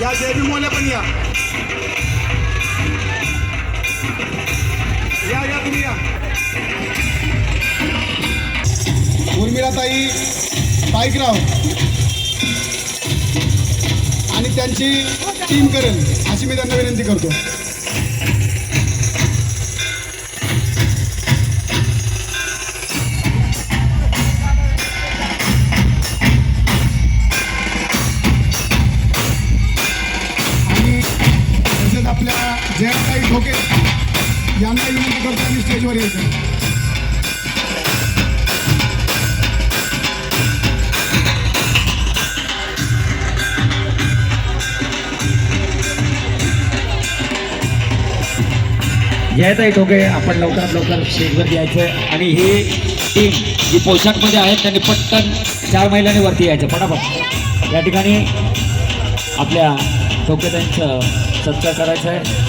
या जयबी मोल्या पण या या या तुम्ही या. उर्मिलाताई पाईकराव आणि त्यांची टीम करेल अशी मी त्यांना विनंती करतो. आणि तसेच आपल्या जयताई ठोके यांना विनंती करतो आणि स्टेजवर यायचं. जयताई ठोके आपण लवकरात लवकर स्टेजवर यायचं आणि ही टीम जी पोशाखमध्ये आहेत त्यांनी पटकन 4 महिलांनी वरती यायचं फटाफट. या ठिकाणी आपल्या ठोके त्यांचं सत्कार करायचं आहे.